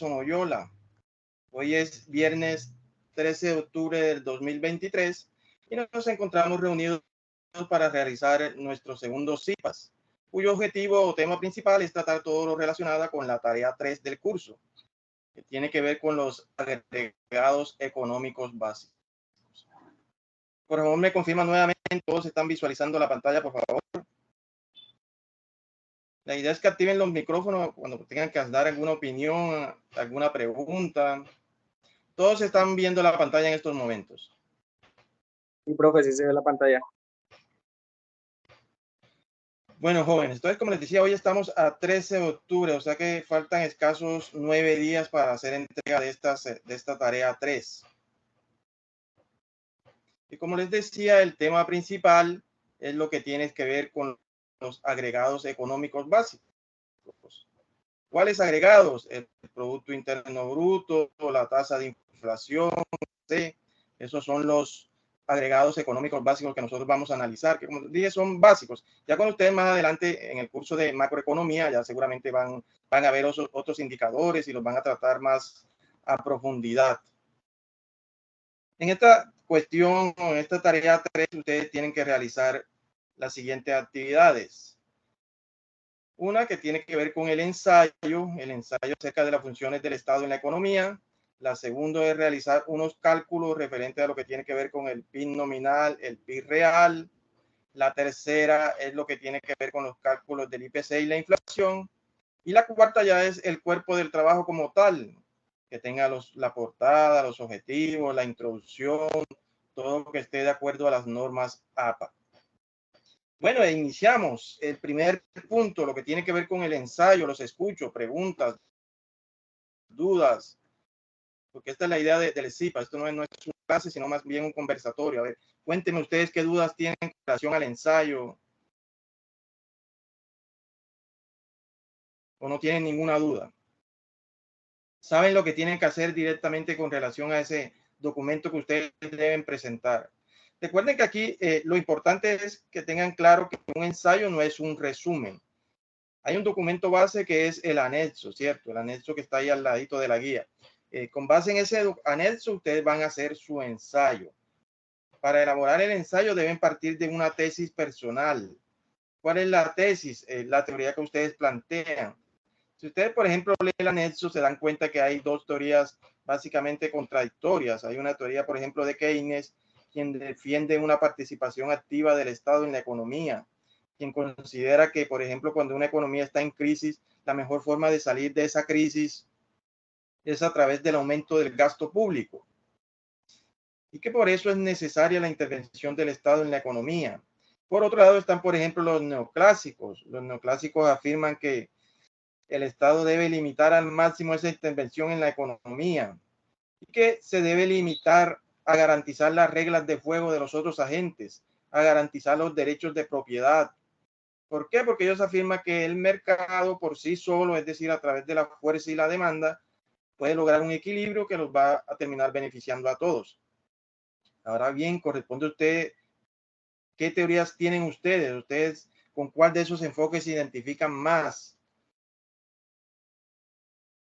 Oyola. Hoy es viernes 13 de octubre del 2023 y nos encontramos reunidos para realizar nuestro segundo CIPAS, cuyo objetivo o tema principal es tratar todo lo relacionado con la tarea 3 del curso, que tiene que ver con los agregados económicos básicos. Por favor, me confirman nuevamente, todos están visualizando la pantalla, por favor. La idea es que activen los micrófonos cuando tengan que dar alguna opinión, alguna pregunta. Todos están viendo la pantalla en estos momentos. Sí, profe, sí se ve la pantalla. Bueno, jóvenes, entonces, como les decía, hoy estamos a 13 de octubre, o sea que faltan escasos 9 días para hacer entrega de esta tarea 3. Y como les decía, el tema principal es lo que tiene que ver con los agregados económicos básicos. ¿Cuáles agregados? El Producto Interno Bruto, la tasa de inflación, ¿sí? Esos son los agregados económicos básicos que nosotros vamos a analizar, que como dije son básicos. Ya cuando ustedes más adelante en el curso de macroeconomía ya seguramente van a ver otros indicadores y los van a tratar más a profundidad. En esta cuestión, en esta tarea 3, ustedes tienen que realizar las siguientes actividades. Una que tiene que ver con el ensayo acerca de las funciones del Estado en la economía. La segunda es realizar unos cálculos referentes a lo que tiene que ver con el PIB nominal, el PIB real. La tercera es lo que tiene que ver con los cálculos del IPC y la inflación. Y la cuarta ya es el cuerpo del trabajo como tal, que tenga la portada, los objetivos, la introducción, todo lo que esté de acuerdo a las normas APA. Bueno, iniciamos el primer punto, lo que tiene que ver con el ensayo, los escucho, preguntas, dudas, porque esta es la idea del CIPA, esto no es una clase, sino más bien un conversatorio. A ver, cuéntenme ustedes qué dudas tienen en relación al ensayo, o no tienen ninguna duda. Saben lo que tienen que hacer directamente con relación a ese documento que ustedes deben presentar. Recuerden que aquí lo importante es que tengan claro que un ensayo no es un resumen. Hay un documento base que es el anexo, ¿cierto? El anexo que está ahí al ladito de la guía. Con base en ese anexo, ustedes van a hacer su ensayo. Para elaborar el ensayo deben partir de una tesis personal. ¿Cuál es la tesis? La teoría que ustedes plantean. Si ustedes, por ejemplo, leen el anexo, se dan cuenta que hay dos teorías básicamente contradictorias. Hay una teoría, por ejemplo, de Keynes, quien defiende una participación activa del Estado en la economía, quien considera que, por ejemplo, cuando una economía está en crisis, la mejor forma de salir de esa crisis es a través del aumento del gasto público y que por eso es necesaria la intervención del Estado en la economía. Por otro lado están, por ejemplo, los neoclásicos. Los neoclásicos afirman que el Estado debe limitar al máximo esa intervención en la economía y que se debe limitar a garantizar las reglas de juego de los otros agentes, a garantizar los derechos de propiedad. ¿Por qué? Porque ellos afirman que el mercado por sí solo, es decir, a través de la fuerza y la demanda, puede lograr un equilibrio que los va a terminar beneficiando a todos. Ahora bien, corresponde a usted, ¿qué teorías tienen ustedes? ¿Ustedes con cuál de esos enfoques se identifican más?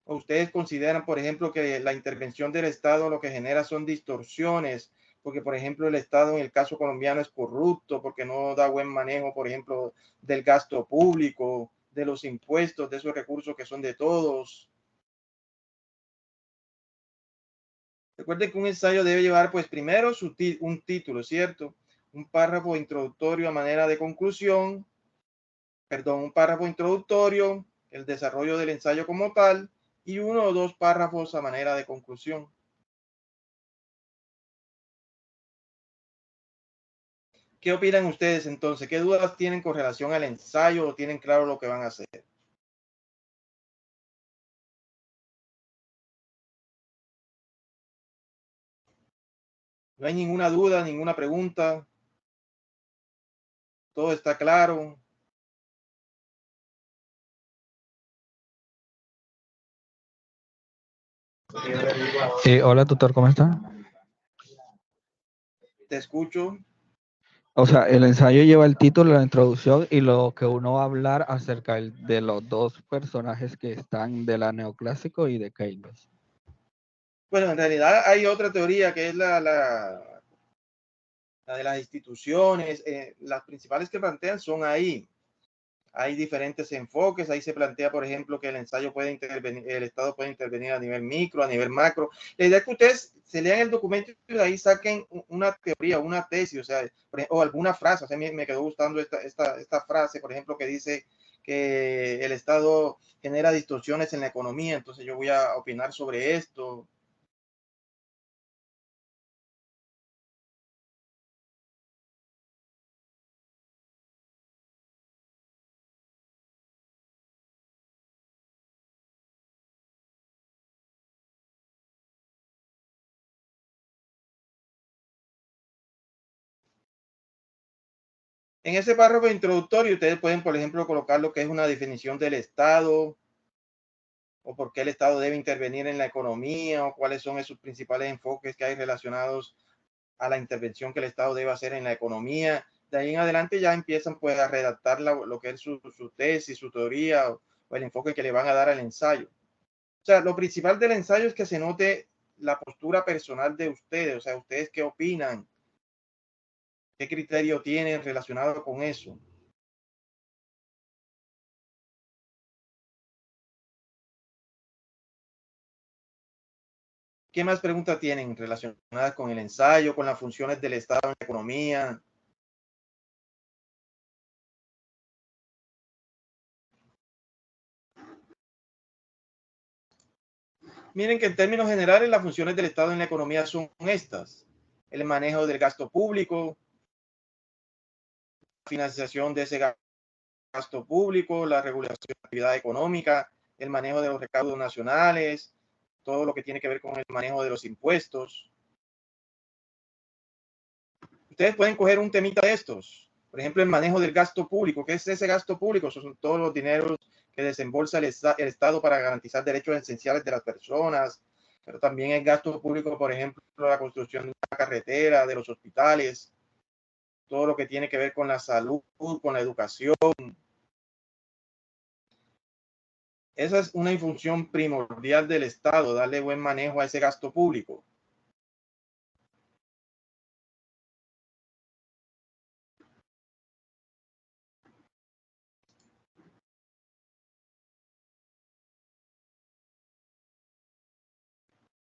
¿O ustedes consideran, por ejemplo, que la intervención del Estado lo que genera son distorsiones? Porque, por ejemplo, el Estado en el caso colombiano es corrupto, porque no da buen manejo, por ejemplo, del gasto público, de los impuestos, de esos recursos que son de todos. Recuerden que un ensayo debe llevar, pues, primero un título, ¿cierto? Un párrafo introductorio a manera de conclusión, perdón, un párrafo introductorio, el desarrollo del ensayo como tal, y uno o dos párrafos a manera de conclusión. ¿Qué opinan ustedes entonces? ¿Qué dudas tienen con relación al ensayo o tienen claro lo que van a hacer? ¿No hay ninguna duda, ninguna pregunta? ¿Todo está claro? Hola, tutor, ¿cómo está? Te escucho. O sea, el ensayo lleva el título, la introducción y lo que uno va a hablar acerca de los dos personajes que están de la neoclásico y de Keynes. Bueno, en realidad hay otra teoría que es la de las instituciones. Las principales que plantean son ahí. Hay diferentes enfoques. Ahí se plantea, por ejemplo, que el ensayo puede intervenir, el Estado puede intervenir a nivel micro, a nivel macro. La idea es que ustedes se lean el documento y de ahí saquen una teoría, una tesis, o sea, o alguna frase. O sea, me quedó gustando esta frase, por ejemplo, que dice que el Estado genera distorsiones en la economía. Entonces yo voy a opinar sobre esto. En ese párrafo introductorio, ustedes pueden, por ejemplo, colocar lo que es una definición del Estado, o por qué el Estado debe intervenir en la economía, o cuáles son esos principales enfoques que hay relacionados a la intervención que el Estado debe hacer en la economía. De ahí en adelante ya empiezan pues a redactar lo que es su tesis, su teoría, o el enfoque que le van a dar al ensayo. O sea, lo principal del ensayo es que se note la postura personal de ustedes, o sea, ustedes qué opinan, qué criterio tienen relacionado con eso. ¿Qué más preguntas tienen relacionadas con el ensayo, con las funciones del Estado en la economía? Miren que en términos generales las funciones del Estado en la economía son estas: el manejo del gasto público, financiación de ese gasto público, la regulación de la actividad económica, el manejo de los recaudos nacionales, todo lo que tiene que ver con el manejo de los impuestos. Ustedes pueden coger un temita de estos, por ejemplo, el manejo del gasto público. ¿Qué es ese gasto público? Son todos los dineros que desembolsa el Estado para garantizar derechos esenciales de las personas, pero también el gasto público, por ejemplo, la construcción de una carretera, de los hospitales, todo lo que tiene que ver con la salud, con la educación. Esa es una función primordial del Estado, darle buen manejo a ese gasto público.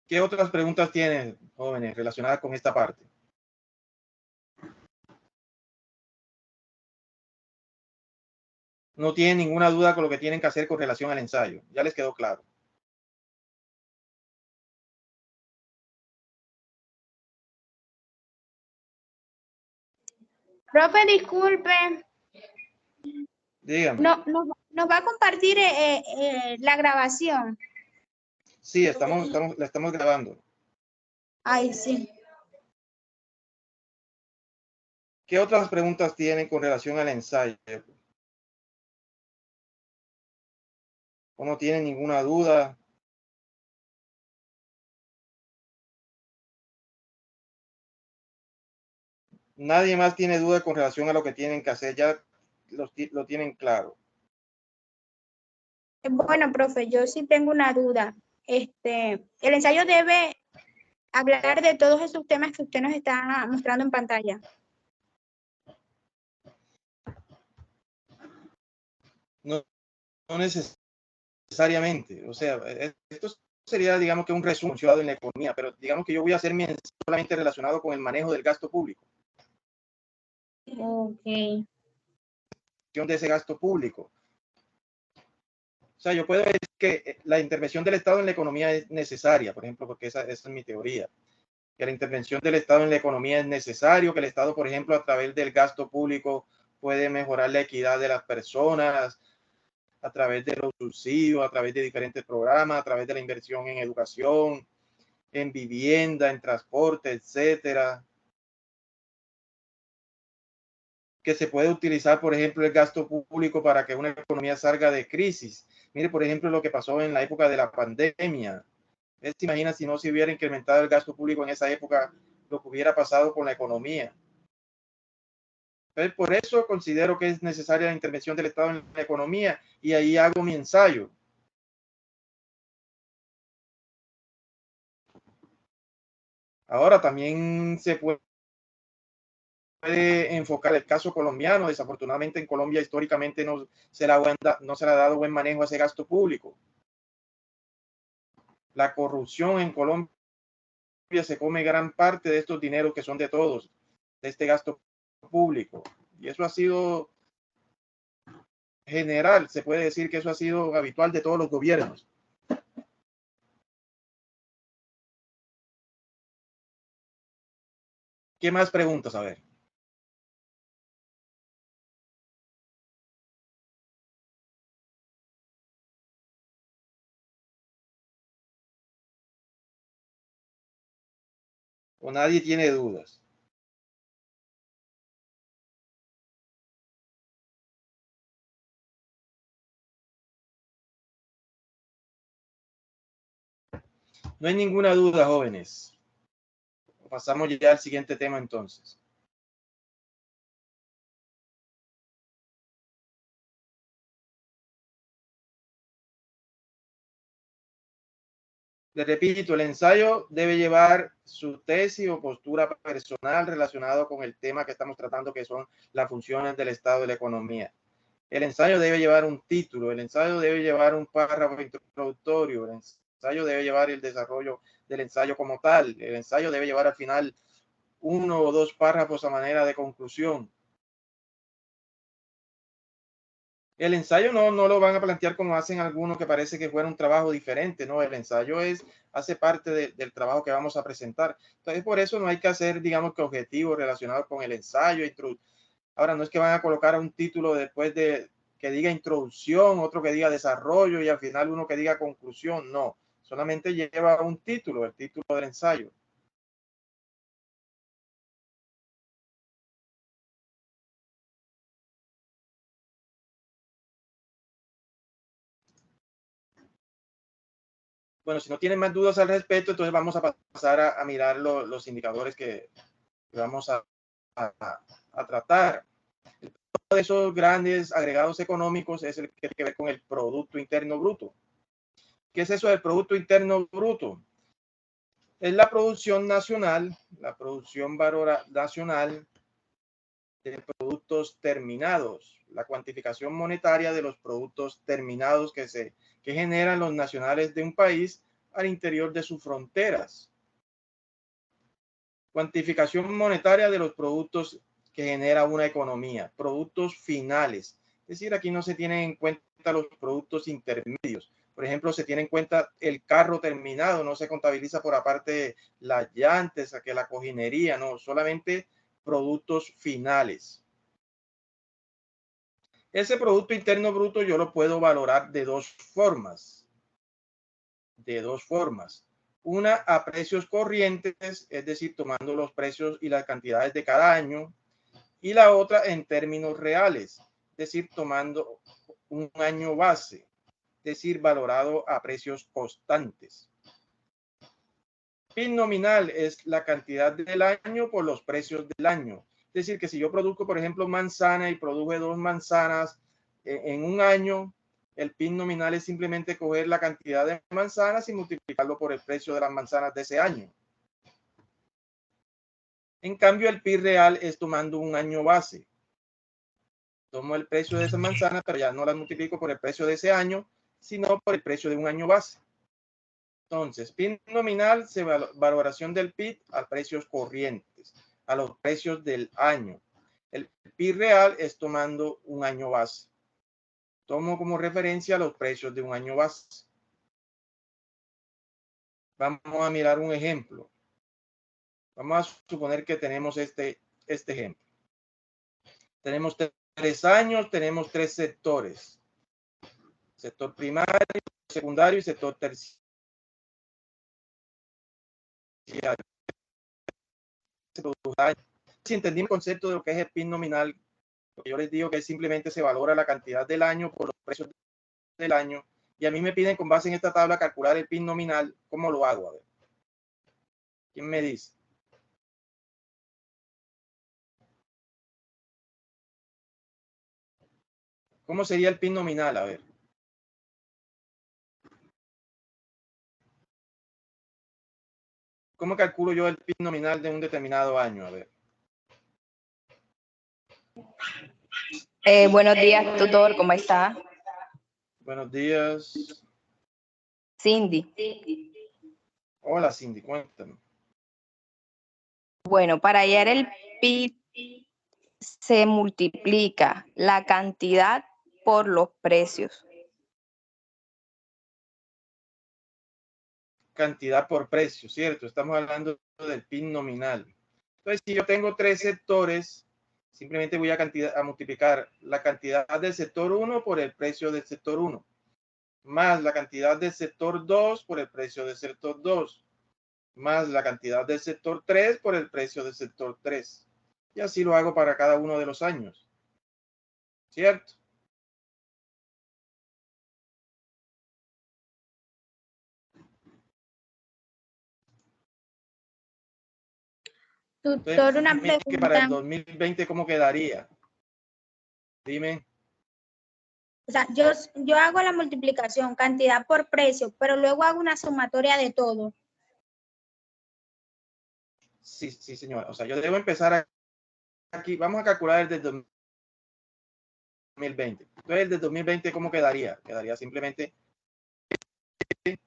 ¿Qué otras preguntas tienen, jóvenes, relacionadas con esta parte? No tienen ninguna duda con lo que tienen que hacer con relación al ensayo. Ya les quedó claro. Profe, disculpe. Dígame. Nos va a compartir la grabación. Sí, la estamos grabando. Ay, sí. ¿Qué otras preguntas tienen con relación al ensayo? ¿O no tienen ninguna duda? Nadie más tiene duda con relación a lo que tienen que hacer. Ya lo tienen claro. Bueno, profe, yo sí tengo una duda. El ensayo debe hablar de todos esos temas que usted nos está mostrando en pantalla. No necesariamente. O sea, esto sería, digamos, que un resumen en la economía, pero digamos que yo voy a hacer mi ensayo solamente relacionado con el manejo del gasto público. Ok. De ese gasto público. O sea, yo puedo decir que la intervención del Estado en la economía es necesaria, por ejemplo, porque esa es mi teoría, que la intervención del Estado en la economía es necesario, que el Estado, por ejemplo, a través del gasto público puede mejorar la equidad de las personas, a través de los subsidios, a través de diferentes programas, a través de la inversión en educación, en vivienda, en transporte, etcétera. Que se puede utilizar, por ejemplo, el gasto público para que una economía salga de crisis. Mire, por ejemplo, lo que pasó en la época de la pandemia. ¿Se imagina si no se hubiera incrementado el gasto público en esa época, lo que hubiera pasado con la economía? Entonces, por eso considero que es necesaria la intervención del Estado en la economía y ahí hago mi ensayo. Ahora también se puede enfocar el caso colombiano. Desafortunadamente en Colombia históricamente no se le ha dado buen manejo a ese gasto público. La corrupción en Colombia se come gran parte de estos dineros que son de todos, de este gasto público. Y eso ha sido general, se puede decir que eso ha sido habitual de todos los gobiernos. ¿Qué más preguntas? A ver. O nadie tiene dudas. No hay ninguna duda, jóvenes. Pasamos ya al siguiente tema entonces. Le repito, el ensayo debe llevar su tesis o postura personal relacionado con el tema que estamos tratando, que son las funciones del Estado y la economía. El ensayo debe llevar un título, el ensayo debe llevar un párrafo introductorio, el ensayo debe llevar el desarrollo del ensayo como tal, el ensayo debe llevar al final 1 o 2 párrafos a manera de conclusión. El ensayo no lo van a plantear como hacen algunos, que parece que fuera un trabajo diferente, ¿no? El ensayo hace parte del trabajo que vamos a presentar. Entonces, por eso no hay que hacer, digamos, que objetivos relacionados con el ensayo. Ahora, no es que van a colocar un título después de que diga introducción, otro que diga desarrollo y al final uno que diga conclusión. No, solamente lleva un título, el título del ensayo. Bueno, si no tienen más dudas al respecto, entonces vamos a pasar a mirar los indicadores que vamos a tratar. Uno de esos grandes agregados económicos es el que tiene que ver con el Producto Interno Bruto. ¿Qué es eso del Producto Interno Bruto? Es la producción nacional, la producción nacional de productos terminados, la cuantificación monetaria de los productos terminados que generan los nacionales de un país al interior de sus fronteras. Cuantificación monetaria de los productos que genera una economía, productos finales. Es decir, aquí no se tienen en cuenta los productos intermedios. Por ejemplo, se tiene en cuenta el carro terminado, no se contabiliza por aparte las llantas, que la cojinería, no, solamente productos finales. Ese Producto Interno Bruto yo lo puedo valorar de dos formas. Una a precios corrientes, es decir, tomando los precios y las cantidades de cada año, y la otra en términos reales, es decir, tomando un año base, es decir, valorado a precios constantes. PIB nominal es la cantidad del año por los precios del año. Es decir, que si yo produzco, por ejemplo, manzana y produje 2 manzanas en un año, el PIB nominal es simplemente coger la cantidad de manzanas y multiplicarlo por el precio de las manzanas de ese año. En cambio, el PIB real es tomando un año base. Tomo el precio de esa manzana, pero ya no la multiplico por el precio de ese año, sino por el precio de un año base. Entonces, PIB nominal, valoración del PIB a precios corrientes, a los precios del año. El PIB real es tomando un año base. Tomo como referencia los precios de un año base. Vamos a mirar un ejemplo. Vamos a suponer que tenemos este ejemplo. Tenemos 3 años, tenemos 3 sectores. Sector primario, secundario y sector terciario. Si entendimos el concepto de lo que es el PIB nominal, yo les digo que simplemente se valora la cantidad del año por los precios del año, y a mí me piden con base en esta tabla calcular el PIB nominal. ¿Cómo lo hago? A ver, ¿quién me dice? ¿Cómo sería el PIB nominal? A ver. ¿Cómo calculo yo el PIB nominal de un determinado año? A ver. Buenos días, tutor, ¿cómo está? Buenos días. Cindy. Hola, Cindy, cuéntame. Bueno, para hallar el PIB se multiplica la cantidad por los precios. Cantidad por precio, ¿cierto? Estamos hablando del PIB nominal. Entonces, si yo tengo 3 sectores, simplemente voy a multiplicar la cantidad del sector 1 por el precio del sector 1, más la cantidad del sector 2 por el precio del sector 2, más la cantidad del sector 3 por el precio del sector 3. Y así lo hago para cada uno de los años, ¿cierto? Tutor, una Entonces, que para el pregunta. 2020, ¿cómo quedaría? Dime. O sea, yo hago la multiplicación, cantidad por precio, pero luego hago una sumatoria de todo. Sí, sí, señora. O sea, yo debo empezar aquí. Vamos a calcular el del 2020. Entonces, el del 2020, ¿cómo quedaría? Quedaría simplemente es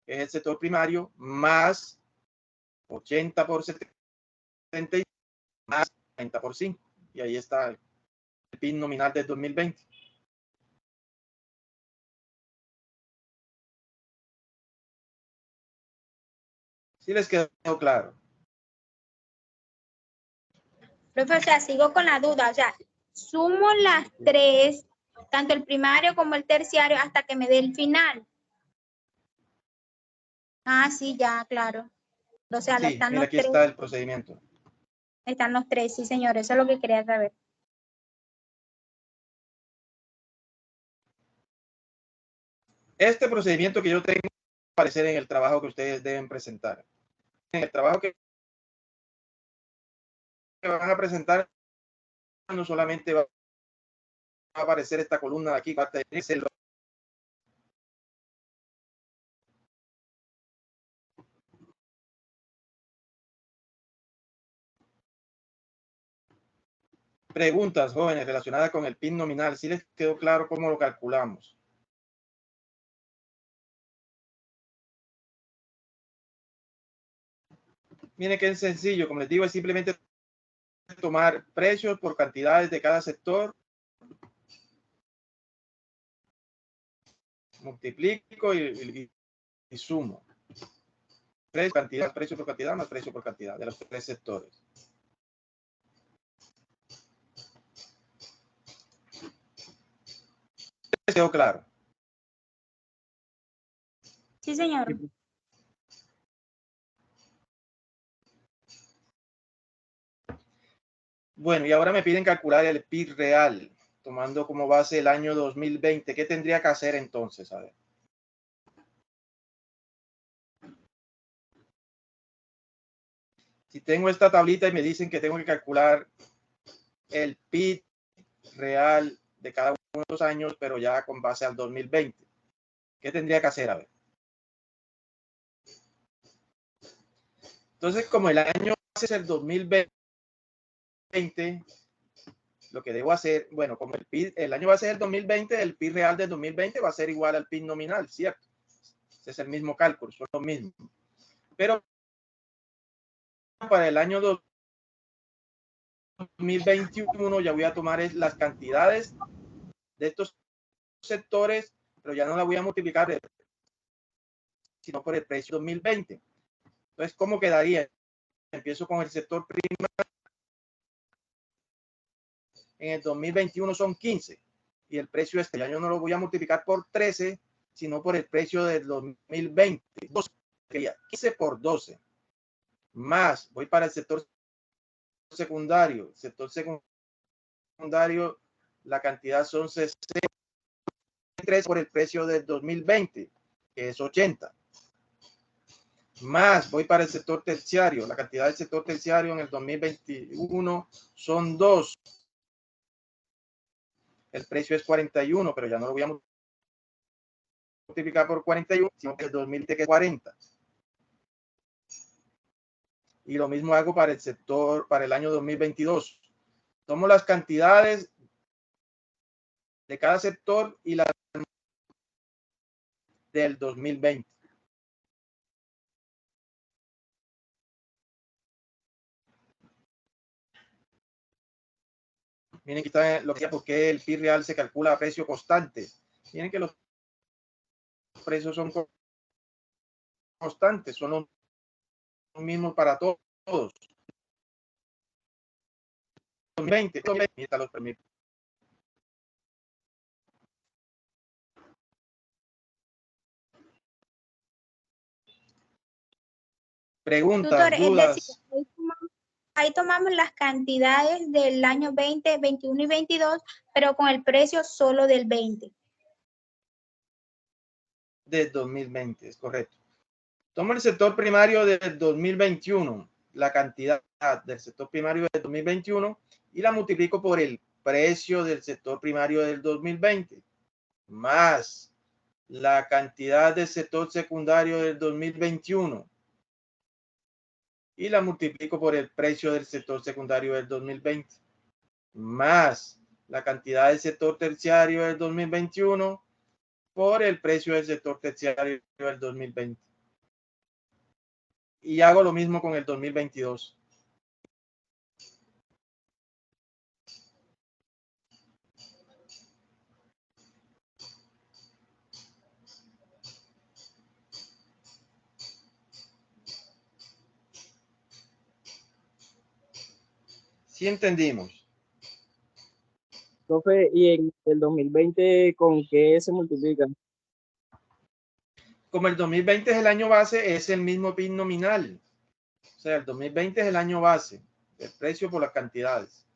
el sector primario más 80 por 70 más 30 por 5. Y ahí está el PIB nominal del 2020. ¿Sí les quedó claro? Profe, o sea, sigo con la duda. O sea, sumo las tres, tanto el primario como el terciario, hasta que me dé el final. Ah, sí, ya, claro. O sea, Sí, están mira, los aquí tres. está el procedimiento. Están los tres, sí, señor. Eso es lo que quería saber. Este procedimiento que yo tengo va a aparecer en el trabajo que ustedes deben presentar. En el trabajo que van a presentar, no solamente va a aparecer esta columna de aquí, parte de Excel. Preguntas, jóvenes, relacionadas con el PIB nominal. ¿Sí les quedó claro cómo lo calculamos? Miren que es sencillo, como les digo, es simplemente tomar precios por cantidades de cada sector, multiplico y sumo. Precio por cantidad más precio por cantidad de los tres sectores. ¿Les quedó claro? Sí, señor. Bueno, y ahora me piden calcular el PIB real, tomando como base el año 2020. ¿Qué tendría que hacer entonces? A ver. Si tengo esta tablita y me dicen que tengo que calcular el PIB real de cada uno de los años, pero ya con base al 2020, ¿qué tendría que hacer? A ver. Entonces, como el año es el 2020, lo que debo hacer, bueno, como el año va a ser el 2020, el PIB real del 2020 va a ser igual al PIB nominal, ¿cierto? Ese es el mismo cálculo, son lo mismo. Pero para el año 2021 ya voy a tomar las cantidades de estos sectores, pero ya no la voy a multiplicar, sino por el precio 2020. Entonces, ¿cómo quedaría? Empiezo con el sector primario. En el 2021 son 15 y el precio este ya yo no lo voy a multiplicar por 13, sino por el precio del 2020. 15 por 12. Más, voy para el sector secundario. El sector secundario, la cantidad son 63 por el precio del 2020, que es 80. Más, voy para el sector terciario. La cantidad del sector terciario en el 2021 son 2. el precio es 41, pero ya no lo voy a multiplicar por 41, sino que el 2020 es 40. Y lo mismo hago para el sector, para el año 2022. Tomo las cantidades de cada sector y las del 2020. Miren que está lo que porque el PIB real se calcula a precio constante. Miren que los precios son constantes, son los mismos para todos. 2020, los permite. Preguntas, Tutor, dudas. es decir, ahí tomamos las cantidades del año 20, 21 y 22, pero con el precio solo del 20. Del 2020, es correcto. Tomo el sector primario del 2021, la cantidad del sector primario del 2021 y la multiplico por el precio del sector primario del 2020, más la cantidad del sector secundario del 2021 y la multiplico por el precio del sector secundario del 2020, más la cantidad del sector terciario del 2021 por el precio del sector terciario del 2020. Y hago lo mismo con el 2022. Sí entendimos. Profe, ¿y en el 2020 con qué se multiplica? Como el 2020 es el año base, es el mismo PIB nominal. O sea, el 2020 es el año base, el precio por las cantidades.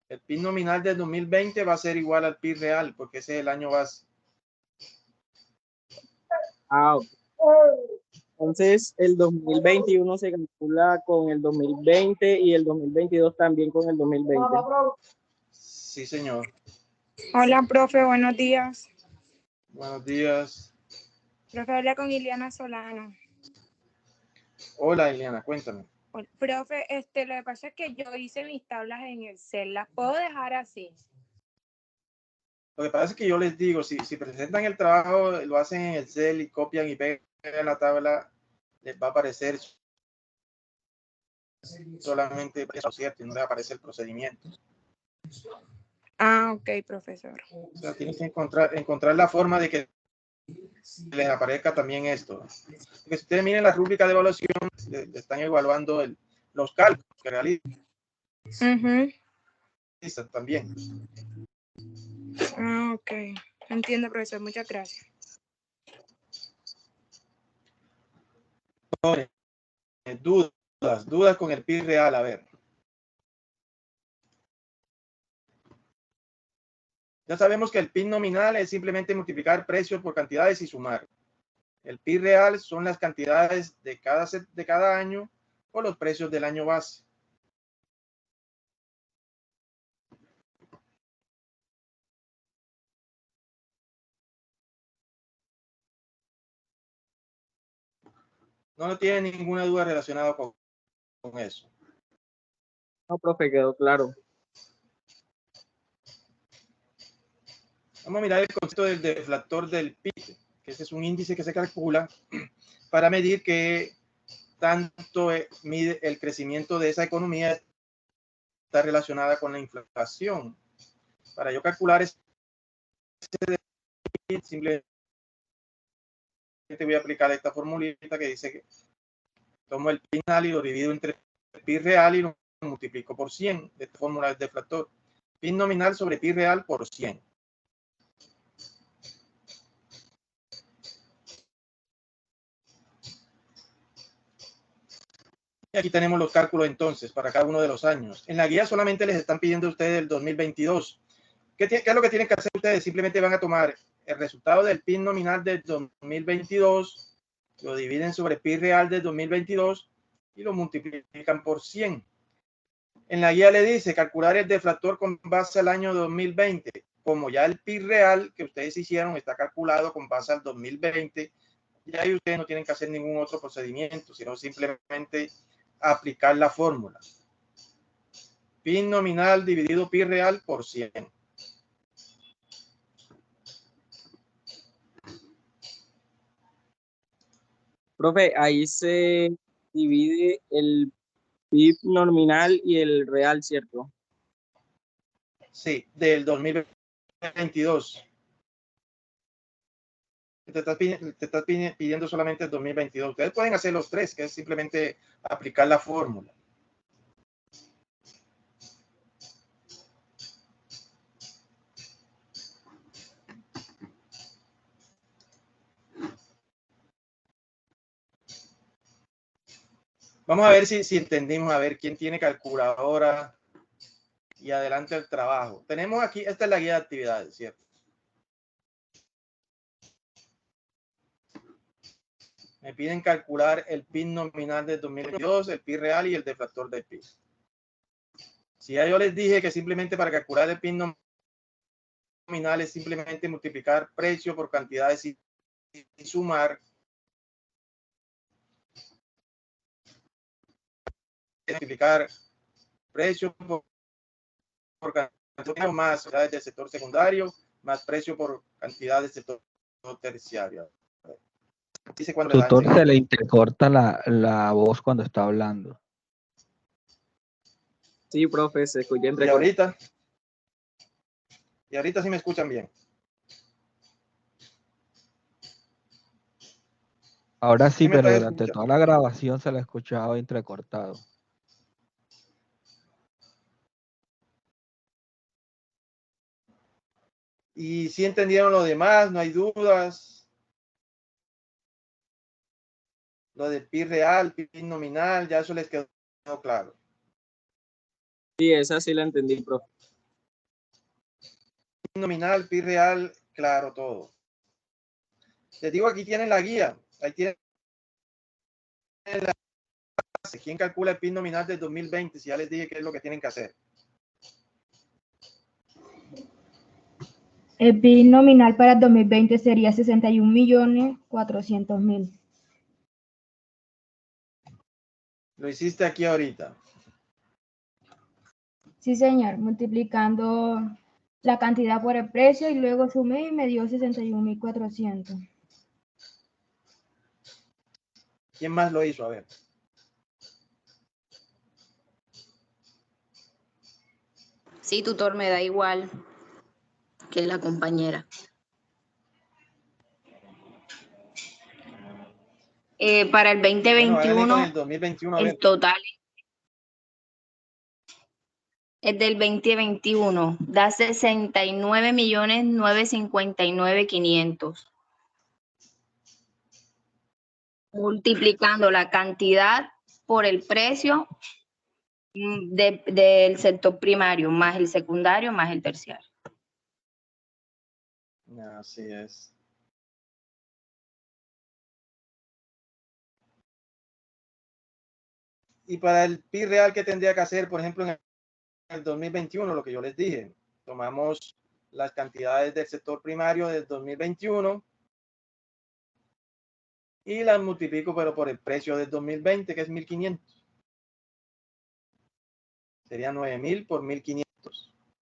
El PIB nominal del 2020 va a ser igual al PIB real, porque ese es el año base. Ah, ok. Entonces, el 2021 se calcula con el 2020 y el 2022 también con el 2020. Sí, señor. Hola, profe, buenos días. Buenos días. Profe, habla con Iliana Solano. Hola, Eliana, cuéntame. Profe, lo que pasa es que yo hice mis tablas en Excel, ¿las puedo dejar así? Lo que pasa es que yo les digo, si presentan el trabajo, lo hacen en Excel y copian y pegan en la tabla, les va a aparecer solamente eso, ¿cierto? Y no les aparece el procedimiento. Ah, ok, profesor. O sea, tienes que encontrar la forma de que les aparezca también esto. Porque si ustedes miren la rúbrica de evaluación, le están evaluando los cálculos que realizan también. Ah, ok. Entiendo, profesor. Muchas gracias. Dudas con el PIB real, a ver. Ya sabemos que el PIB nominal es simplemente multiplicar precios por cantidades y sumar. El PIB real son las cantidades de cada año o los precios del año base. No tiene ninguna duda relacionada con eso. No, profe, quedó claro. Vamos a mirar el concepto del deflactor del PIB, que ese es un índice que se calcula para medir qué tanto mide el crecimiento de esa economía está relacionada con la inflación. Para yo calcular ese PIB, simplemente voy a aplicar esta formulita que dice que tomo el PIB nominal y lo divido entre el PIB real y lo multiplico por 100. Esta fórmula es deflactor. PIB nominal sobre PIB real por 100. Y aquí tenemos los cálculos entonces para cada uno de los años. En la guía solamente les están pidiendo a ustedes el 2022. ¿Qué es lo que tienen que hacer ustedes? Simplemente van a tomar el resultado del PIB nominal del 2022, lo dividen sobre PIB real del 2022 y lo multiplican por 100. En la guía le dice calcular el deflactor con base al año 2020. Como ya el PIB real que ustedes hicieron está calculado con base al 2020, ya ahí ustedes no tienen que hacer ningún otro procedimiento, sino simplemente aplicar la fórmula. PIB nominal dividido PIB real por 100. Profe, ahí se divide el PIB nominal y el real, ¿cierto? Sí, del 2022. Te estás pidiendo solamente el 2022. Ustedes pueden hacer los tres, que es simplemente aplicar la fórmula. Vamos a ver si entendimos, a ver quién tiene calculadora y adelante el trabajo. Tenemos aquí, esta es la guía de actividades, ¿cierto? Me piden calcular el PIB nominal del 2022, el PIB real y el deflactor del PIB. Si ya yo les dije que simplemente para calcular el PIB nominal es simplemente multiplicar precio por cantidades y sumar, multiplicar precio por cantidad más cantidades del sector secundario, más precio por cantidad del sector terciario. Dice cuando Tutor, se le intercorta la voz cuando está hablando. Sí, profe, se escucha entre. Y ahorita sí me escuchan bien. Ahora sí, pero durante toda la grabación se le escuchaba entrecortado. Y si entendieron lo demás, no hay dudas. Lo del PIB real, PIB nominal, ya eso les quedó claro. Sí, esa sí la entendí, profe. PIB nominal, PIB real, claro todo. Les digo, aquí tienen la guía. Ahí tienen la base. ¿Quién calcula el PIB nominal del 2020? Si ya les dije qué es lo que tienen que hacer. El PIB nominal para el 2020 sería 61.400.000. Lo hiciste aquí ahorita. Sí, señor, multiplicando la cantidad por el precio y luego sumé y me dio 61.400. ¿Quién más lo hizo? A ver. Sí, tutor, me da igual que la compañera. Para el 2021, bueno, con el 2021 el total es del 2021, da 69.959.500. Multiplicando la cantidad por el precio del sector primario, más el secundario, más el terciario. Así es. Y para el PIB real, ¿qué tendría que hacer? Por ejemplo, en el 2021, lo que yo les dije, tomamos las cantidades del sector primario del 2021 y las multiplico, pero por el precio del 2020, que es 1.500. Sería 9.000 por 1.500,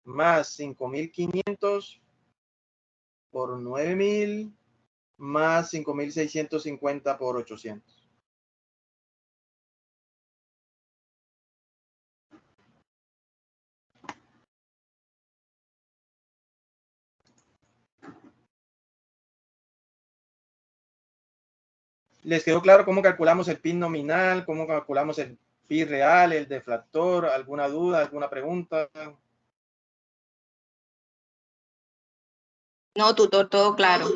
más 5.500 por 9.000, más 5.650 por 800. ¿Les quedó claro cómo calculamos el PIB nominal, cómo calculamos el PIB real, el deflactor? ¿Alguna duda, alguna pregunta? No, tutor, todo claro.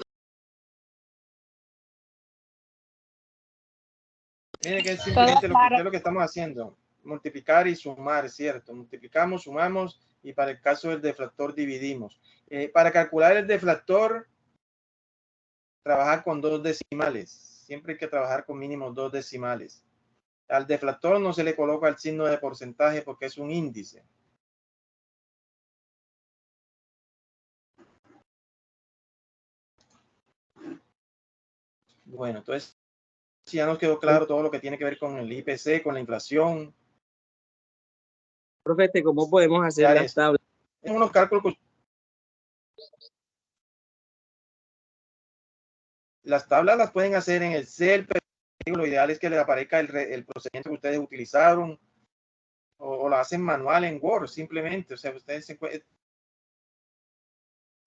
Miren que es simplemente lo que estamos haciendo. Multiplicar y sumar, ¿cierto? Multiplicamos, sumamos y para el caso del deflactor dividimos. Para calcular el deflactor, trabajar con 2 decimales. Siempre hay que trabajar con mínimo 2 decimales. Al deflactor no se le coloca el signo de porcentaje porque es un índice. Bueno, entonces ya nos quedó claro todo lo que tiene que ver con el IPC, con la inflación. Profe, ¿cómo podemos hacer Ya las tablas? En unos cálculos que las tablas las pueden hacer en Excel, pero lo ideal es que les aparezca el procedimiento que ustedes utilizaron o lo hacen manual en Word simplemente. O sea, ustedes se esto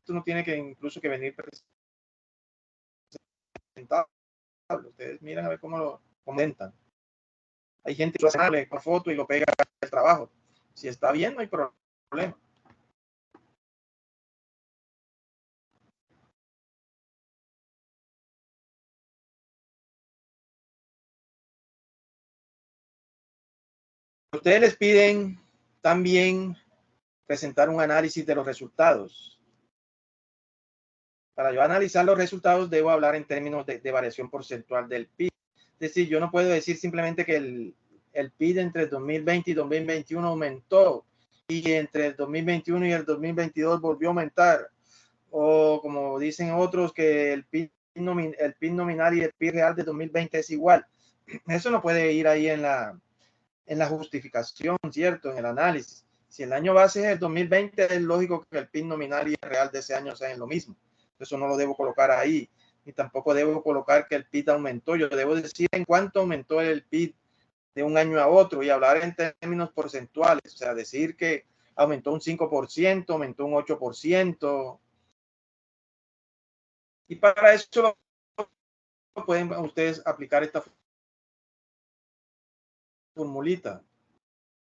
no tiene que incluso que venir presentado. Ustedes miran a ver cómo lo comentan. Hay gente que hace con foto y lo pega al trabajo. Si está bien, no hay problema. Ustedes les piden también presentar un análisis de los resultados. Para yo analizar los resultados, debo hablar en términos de variación porcentual del PIB. Es decir, yo no puedo decir simplemente que el PIB entre el 2020 y 2021 aumentó y entre el 2021 y el 2022 volvió a aumentar. O como dicen otros, que el PIB nominal y el PIB real de 2020 es igual. Eso no puede ir ahí en la justificación, ¿cierto? En el análisis. Si el año base es el 2020, es lógico que el PIB nominal y el real de ese año sean lo mismo. Eso no lo debo colocar ahí. Ni tampoco debo colocar que el PIB aumentó. Yo debo decir en cuánto aumentó el PIB de un año a otro y hablar en términos porcentuales. O sea, decir que aumentó un 5%, aumentó un 8%. Y para eso pueden ustedes aplicar esta formulita.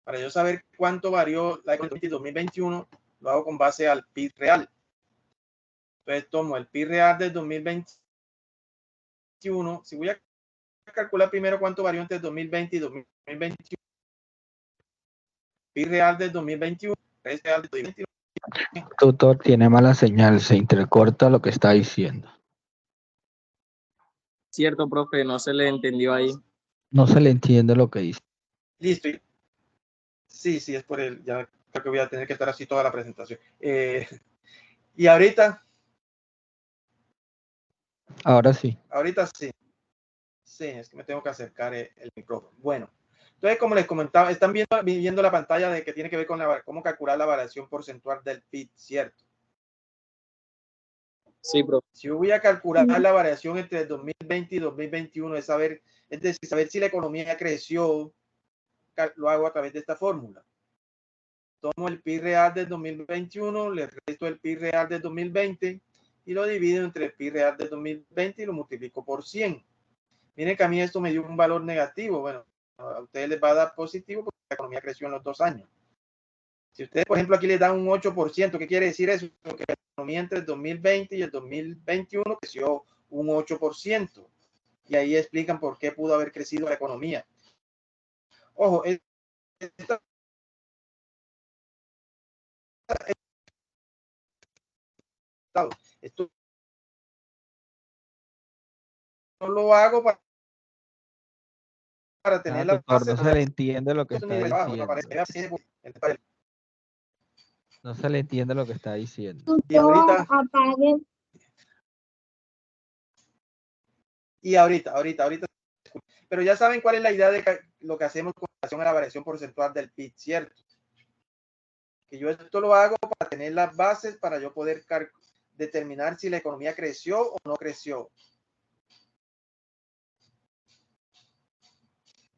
Para yo saber cuánto varió la economía en 2021, lo hago con base al PIB real. Entonces tomo el PIB real del 2021. Si voy a calcular primero cuánto varió entre 2020 y 2021. PIB real del 2021, PIB real del 2021. Tutor, tiene mala señal, se entrecorta lo que está diciendo. Cierto, profe, no se le entendió ahí. No se le entiende lo que dice. Listo. Sí, es por el, ya creo que voy a tener que estar así toda la presentación. Y ahorita. Ahora sí. Ahorita sí. Sí, es que me tengo que acercar el micrófono. Bueno, entonces como les comentaba, están viendo la pantalla de que tiene que ver con cómo calcular la variación porcentual del PIB, ¿cierto? Sí, profe. Si yo voy a calcular la variación entre el 2020 y 2021, es decir, saber si la economía creció, lo hago a través de esta fórmula. Tomo el PIB real del 2021, le resto el PIB real del 2020 y lo divido entre el PIB real del 2020 y lo multiplico por 100. Miren que a mí esto me dio un valor negativo. Bueno, a ustedes les va a dar positivo porque la economía creció en los 2 años. Si ustedes, por ejemplo, aquí les dan un 8%, ¿qué quiere decir eso? Que la economía entre el 2020 y el 2021 creció un 8%. Y ahí explican por qué pudo haber crecido la economía. Ojo, esto no lo hago para tener la Tutor, base. no se le entiende lo que está diciendo. No se le entiende lo que está diciendo. Y ahorita. Pero ya saben cuál es la idea de lo que hacemos con relación a la variación porcentual del PIB, ¿cierto? Que yo esto lo hago para tener las bases para yo poder determinar si la economía creció o no creció.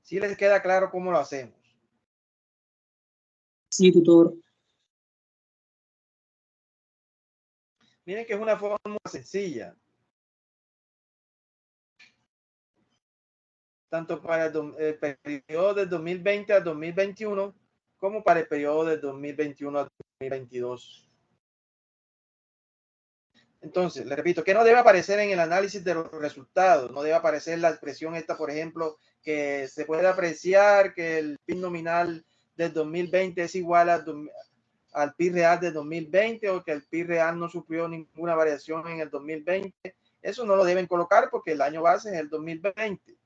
¿Sí les queda claro cómo lo hacemos? Sí, tutor. Miren que es una fórmula sencilla. Tanto para el periodo del 2020 al 2021 como para el periodo del 2021 al 2022. Entonces, le repito, que no debe aparecer en el análisis de los resultados, no debe aparecer la expresión esta, por ejemplo, que se puede apreciar que el PIB nominal del 2020 es igual al PIB real del 2020 o que el PIB real no sufrió ninguna variación en el 2020. Eso no lo deben colocar porque el año base es el 2020.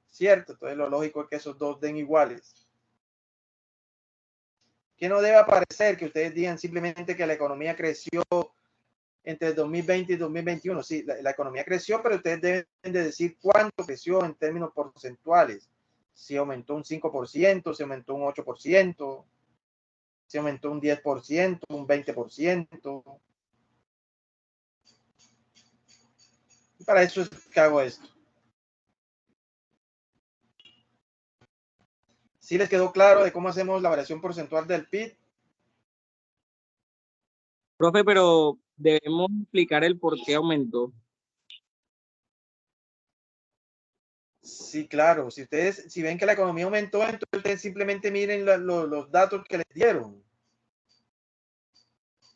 ¿cierto? Entonces lo lógico es que esos dos den iguales. ¿Qué no debe aparecer? Que ustedes digan simplemente que la economía creció entre el 2020 y 2021. Sí, la economía creció, pero ustedes deben de decir cuánto creció en términos porcentuales. Si aumentó un 5%, si aumentó un 8%, si aumentó un 10%, un 20%. Y para eso es que hago esto. ¿Sí les quedó claro de cómo hacemos la variación porcentual del PIB? Profe, pero debemos explicar el por qué aumentó. Sí, claro. Si ustedes, si ven que la economía aumentó, entonces ustedes simplemente miren los datos que les dieron.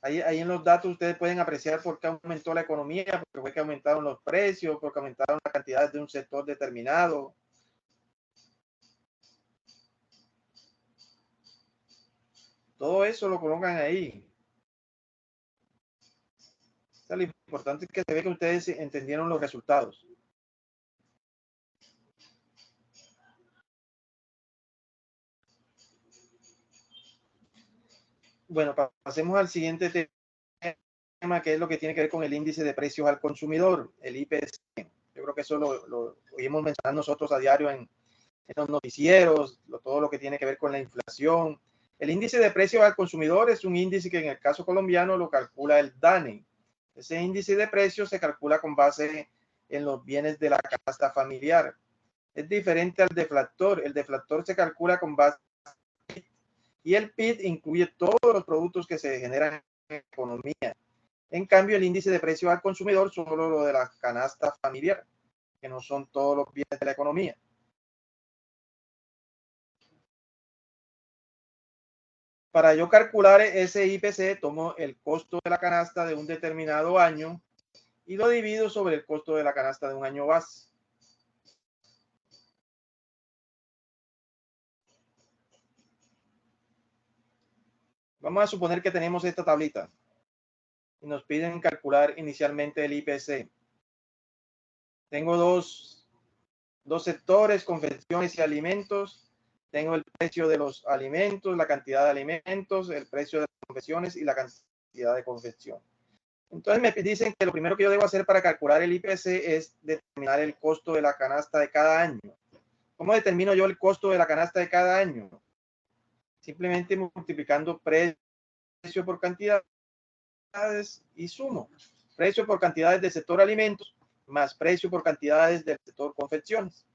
Ahí en los datos ustedes pueden apreciar por qué aumentó la economía, porque fue que aumentaron los precios, porque aumentaron las cantidades de un sector determinado. Todo eso lo colocan ahí. O sea, lo importante es que se ve que ustedes entendieron los resultados. Bueno, pasemos al siguiente tema, que es lo que tiene que ver con el índice de precios al consumidor, el IPC. Yo creo que eso lo oímos mencionar nosotros a diario en los noticieros, todo lo que tiene que ver con la inflación. El índice de precios al consumidor es un índice que en el caso colombiano lo calcula el DANE. Ese índice de precios se calcula con base en los bienes de la canasta familiar. Es diferente al deflactor. El deflactor se calcula con base y el PIB incluye todos los productos que se generan en la economía. En cambio, el índice de precios al consumidor solo lo de la canasta familiar, que no son todos los bienes de la economía. Para yo calcular ese IPC, tomo el costo de la canasta de un determinado año y lo divido sobre el costo de la canasta de un año base. Vamos a suponer que tenemos esta tablita y nos piden calcular inicialmente el IPC. Tengo dos sectores, confecciones y alimentos. Tengo el precio de los alimentos, la cantidad de alimentos, el precio de las confecciones y la cantidad de confección. Entonces me dicen que lo primero que yo debo hacer para calcular el IPC es determinar el costo de la canasta de cada año. ¿Cómo determino yo el costo de la canasta de cada año? Simplemente multiplicando precio por cantidades y sumo. Precio por cantidades del sector alimentos más precio por cantidades del sector confecciones.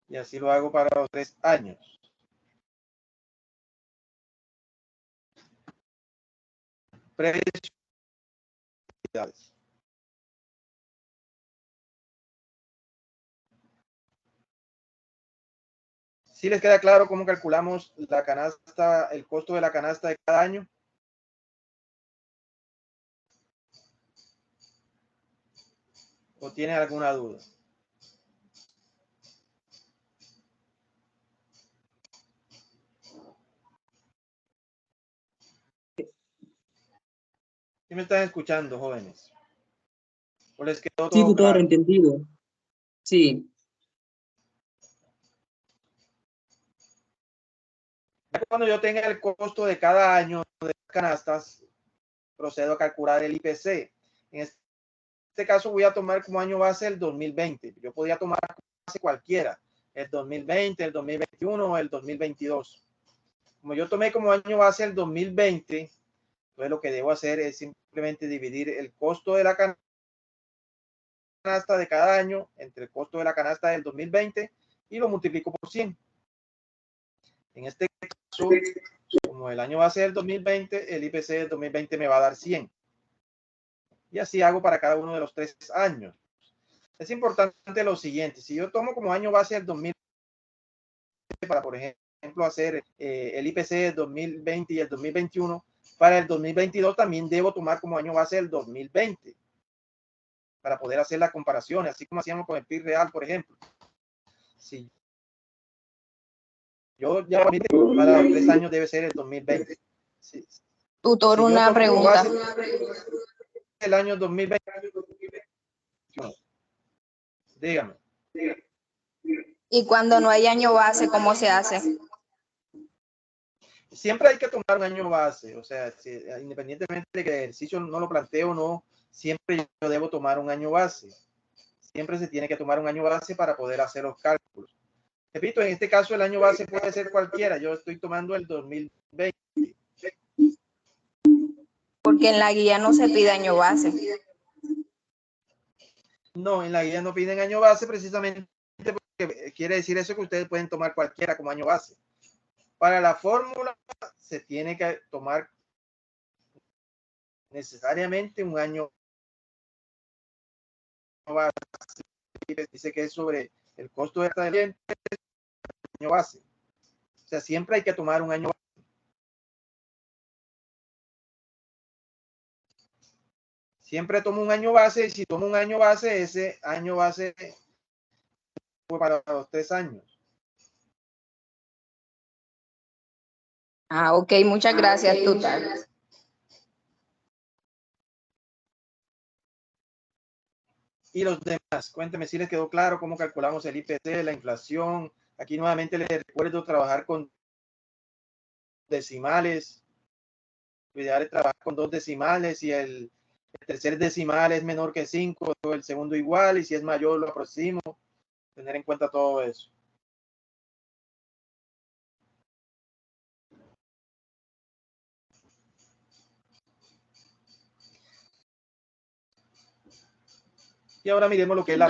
Y así lo hago para los 3 años. Precio por cantidades. ¿Sí les queda claro cómo calculamos la canasta, el costo de la canasta de cada año? ¿O tiene alguna duda? ¿Sí me están escuchando, jóvenes? ¿O les quedó todo Sí, tutor, claro? entendido. Sí. Cuando yo tenga el costo de cada año de canastas, procedo a calcular el IPC. En este caso voy a tomar como año base el 2020. Yo podría tomar como base cualquiera, el 2020, el 2021 o el 2022. Como yo tomé como año base el 2020, entonces lo que debo hacer es simplemente dividir el costo de la canasta de cada año entre el costo de la canasta del 2020 y lo multiplico por 100. En este caso, como el año va a ser el 2020, el IPC del 2020 me va a dar 100. Y así hago para cada uno de los 3 años. Es importante lo siguiente, si yo tomo como año base el 2020 para, por ejemplo, hacer el IPC del 2020 y el 2021, para el 2022 también debo tomar como año base el 2020 para poder hacer las comparaciones, así como hacíamos con el PIB real, por ejemplo. Si yo ya para los 3 años debe ser el 2020. Sí. Tutor, Si yo una tomo como pregunta. base el año 2020. Dígame. Y cuando no hay año base, ¿cómo se hace? Siempre hay que tomar un año base, o sea, independientemente de que el ejercicio no lo planteo o no, siempre yo debo tomar un año base. Siempre se tiene que tomar un año base para poder hacer los cálculos. Repito, en este caso el año base puede ser cualquiera. Yo estoy tomando el 2020. Porque en la guía no se pide año base. No, en la guía no piden año base precisamente porque quiere decir eso que ustedes pueden tomar cualquiera como año base. Para la fórmula se tiene que tomar necesariamente un año base. Dice que es sobre el costo de año base. O sea, siempre hay que tomar un año base. Siempre tomo un año base y si tomo un año base, ese año base fue para los 3 años. Ah, ok, muchas gracias, tutor. Y los demás, cuénteme si les quedó claro cómo calculamos el IPC, la inflación. Aquí nuevamente les recuerdo trabajar con decimales. Lo ideal es trabajar con 2 decimales. Si el tercer decimal es menor que 5, el segundo igual, y si es mayor lo aproximo. Tener en cuenta todo eso. Y ahora miremos lo que es la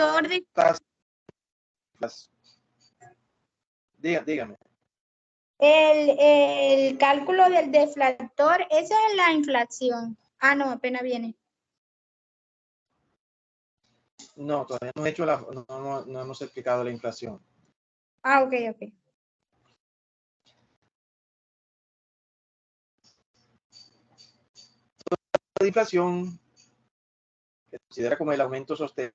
tasa. Dígame. El cálculo del deflator, esa es la inflación. Ah, no, apenas viene. No, todavía no, no hemos explicado la inflación. Ah, ok, ok. La inflación que se considera como el aumento sostenido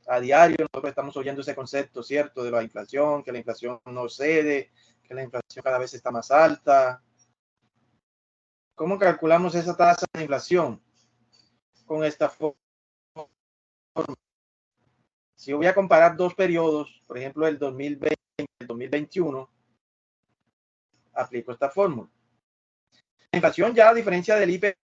a diario. Nosotros estamos oyendo ese concepto, ¿cierto? De la inflación, que la inflación no cede, que la inflación cada vez está más alta. ¿Cómo calculamos esa tasa de inflación? Con esta forma. Si yo voy a comparar 2 periodos, por ejemplo, el 2020 y el 2021, aplico esta fórmula. La inflación ya, a diferencia del IPC,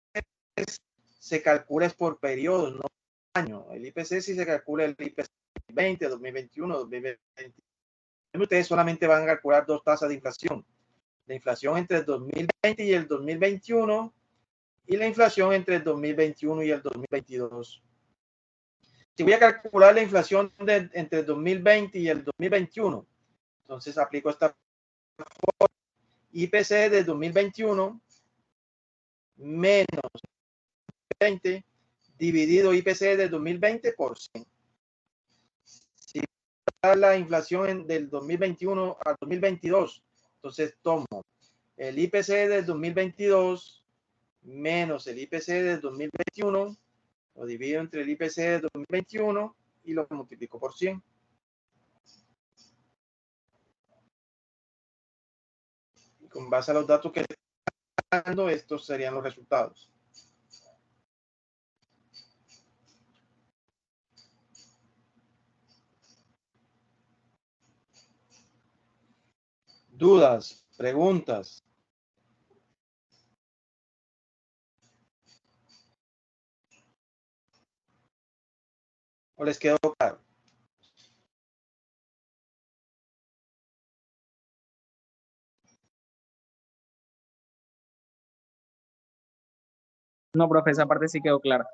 se calcula es por periodos, no por año. El IPC sí se calcula el IPC 2020, 2021, 2020. Ustedes solamente van a calcular 2 tasas de inflación. La inflación entre el 2020 y el 2021 y la inflación entre el 2021 y el 2022. Si voy a calcular la inflación entre el 2020 y el 2021, entonces aplico esta fórmula. IPC del 2021 menos 20 dividido IPC del 2020 por 100. Si la inflación del 2021 al 2022, entonces tomo el IPC del 2022 menos el IPC del 2021, lo divido entre el IPC del 2021 y lo multiplico por 100. Y con base a los datos que estoy dando, estos serían los resultados. ¿Dudas? ¿Preguntas? ¿O les quedó claro? No, profe, esa parte sí quedó clara.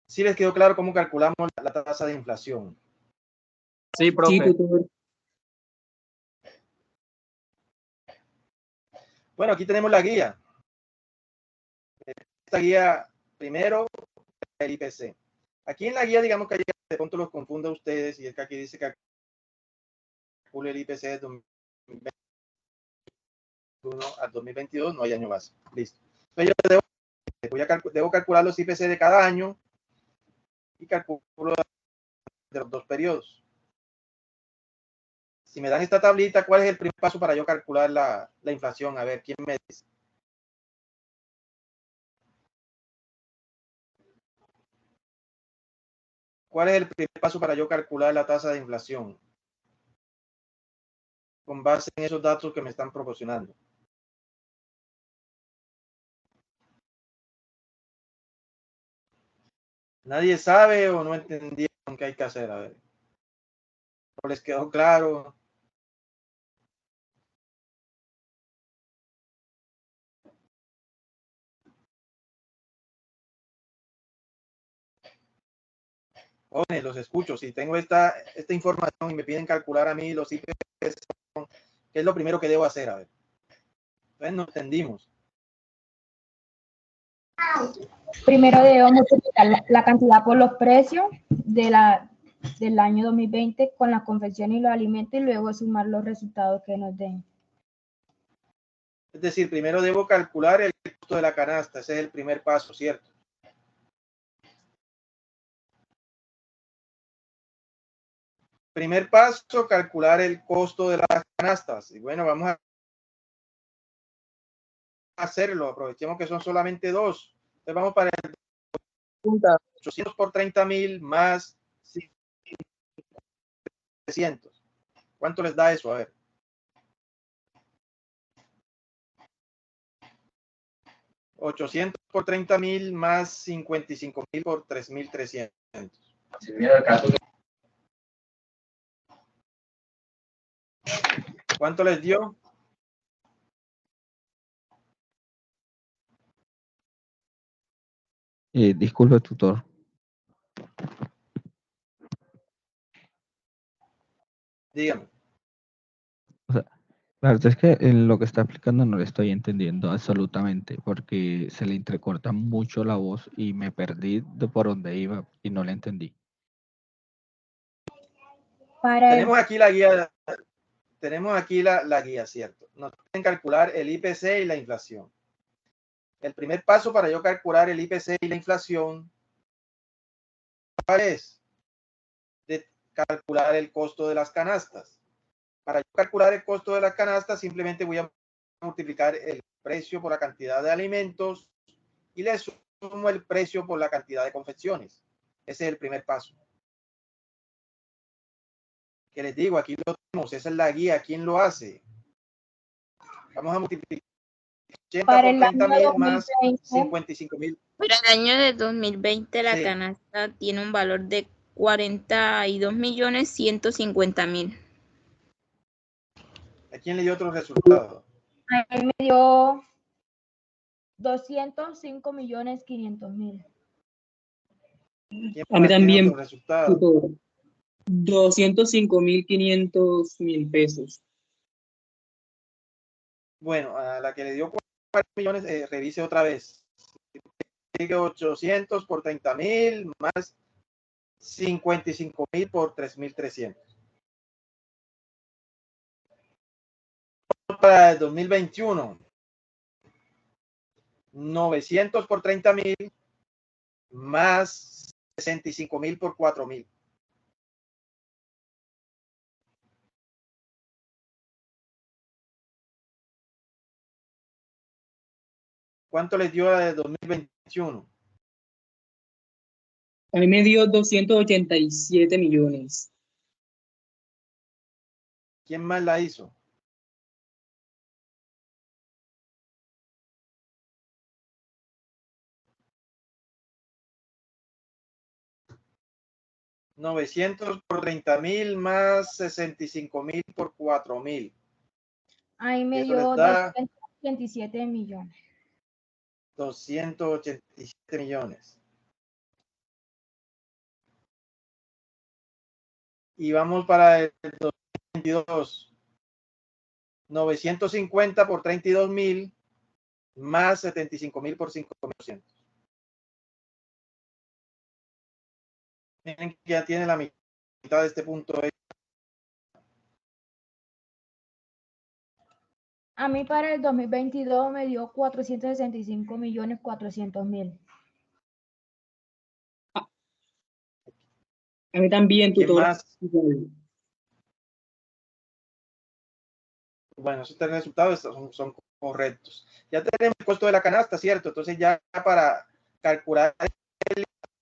¿Sí les quedó claro cómo calculamos la tasa de inflación? Sí, profe. Sí, tutor. Bueno, aquí tenemos la guía. Esta guía, primero, el IPC. Aquí en la guía, digamos que de pronto los confunda a ustedes, y es que aquí dice que calcule el IPC de 2021 al 2022, no hay año base. Listo. Entonces yo debo calcular los IPC de cada año y calculo de los 2 periodos. Si me dan esta tablita, ¿cuál es el primer paso para yo calcular la inflación? A ver, ¿quién me dice? ¿Cuál es el primer paso para yo calcular la tasa de inflación? Con base en esos datos que me están proporcionando. ¿Nadie sabe o no entendieron qué hay que hacer? A ver. ¿No les quedó claro? Jóvenes, los escucho. Si tengo esta información y me piden calcular a mí los IPC, ¿qué es lo primero que debo hacer? A ver. Entonces no entendimos. Primero debemos multiplicar la cantidad por los precios del año 2020 con las confecciones y los alimentos y luego sumar los resultados que nos den. Es decir, primero debo calcular el costo de la canasta. Ese es el primer paso, ¿cierto? Primer paso, calcular el costo de las canastas. Y bueno, vamos a hacerlo. Aprovechemos que son solamente dos. Entonces vamos para el 800 por 30.000 más 300. ¿Cuánto les da eso? A ver. $800 por 30.000 más 55.000 por 3.300. ¿Cuánto les dio? Disculpe, tutor. Dígame. O sea, la verdad es que lo que está explicando no le estoy entendiendo absolutamente, porque se le entrecorta mucho la voz y me perdí de por donde iba y no le entendí. Tenemos aquí la guía. Tenemos aquí la guía, ¿cierto? Nos pueden calcular el IPC y la inflación. El primer paso para yo calcular el IPC y la inflación, ¿cuál es? De calcular el costo de las canastas. Para yo calcular el costo de las canastas, simplemente voy a multiplicar el precio por la cantidad de alimentos y le sumo el precio por la cantidad de confecciones. Ese es el primer paso. Que les digo, aquí lo tenemos, esa es la guía. ¿Quién lo hace? Vamos a multiplicar 80 Para por el año 30.000 más 2020, 55.000. Para el año de 2020 la Sí. canasta tiene un valor de 42.150.000. ¿A quién le dio otro resultado? a mí me dio 205.500.000. ¿Quién A mí más tiene también, otro resultado? tutor. 205.500.000 pesos. Bueno, a la que le dio 4 millones, revise otra vez. 800 por 30.000 más 55.000 por 3.300. Para el 2021, 900 por 30.000 más 65.000 por 4.000. ¿Cuánto les dio la de 2021? A mí me dio 287 millones. ¿Quién más la hizo? $900 por 30.000 más 65.000 por 4.000. Ahí me Eso les dio da 287 millones. 287 millones. Y vamos para el 2022. 950 por 32.000 más 75.000 por 5%. Miren que ya tiene la mitad de este punto. A mí para el 2022 me dio 465.400.000. A mí también, ¿Quién tutor. más? Bueno, esos tres resultados son correctos. Ya tenemos el costo de la canasta, ¿cierto? Entonces ya para calcular,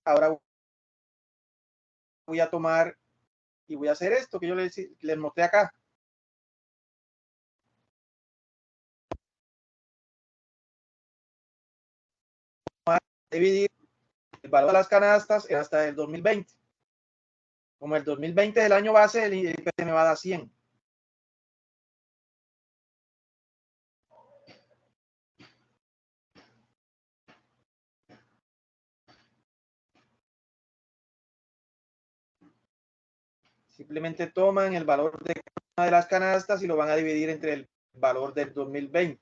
ahora voy a tomar y voy a hacer esto que yo les mostré acá. Dividir el valor de las canastas hasta el 2020. Como el 2020 es el año base, el IPC me va a dar 100. Simplemente toman el valor de cada una de las canastas y lo van a dividir entre el valor del 2020.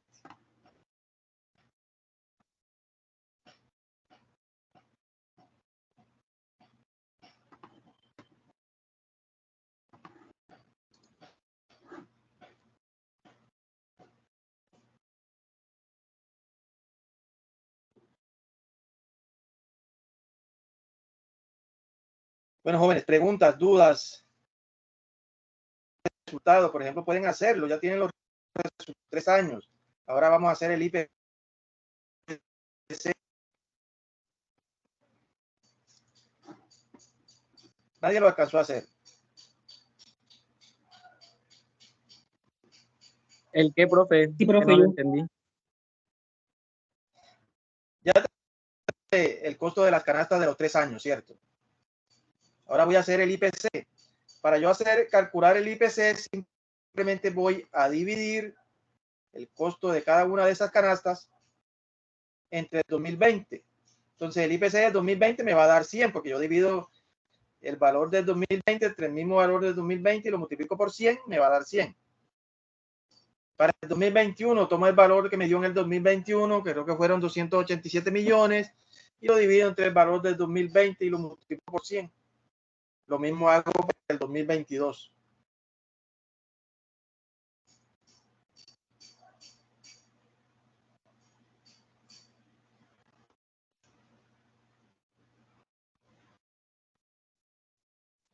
Bueno, jóvenes, preguntas, dudas, resultados, por ejemplo, pueden hacerlo, ya tienen los 3 años. Ahora vamos a hacer el IPC. Nadie lo alcanzó a hacer. ¿El qué, profe? Sí, Que profe, no lo yo. entendí. Ya el costo de las canastas de los 3 años, ¿cierto? Ahora voy a hacer el IPC. Para yo calcular el IPC, simplemente voy a dividir el costo de cada una de esas canastas entre el 2020. Entonces el IPC del 2020 me va a dar 100 porque yo divido el valor del 2020 entre el mismo valor del 2020 y lo multiplico por 100, me va a dar 100. Para el 2021 tomo el valor que me dio en el 2021, que creo que fueron 287 millones, y lo divido entre el valor del 2020 y lo multiplico por 100. Lo mismo hago para el 2022.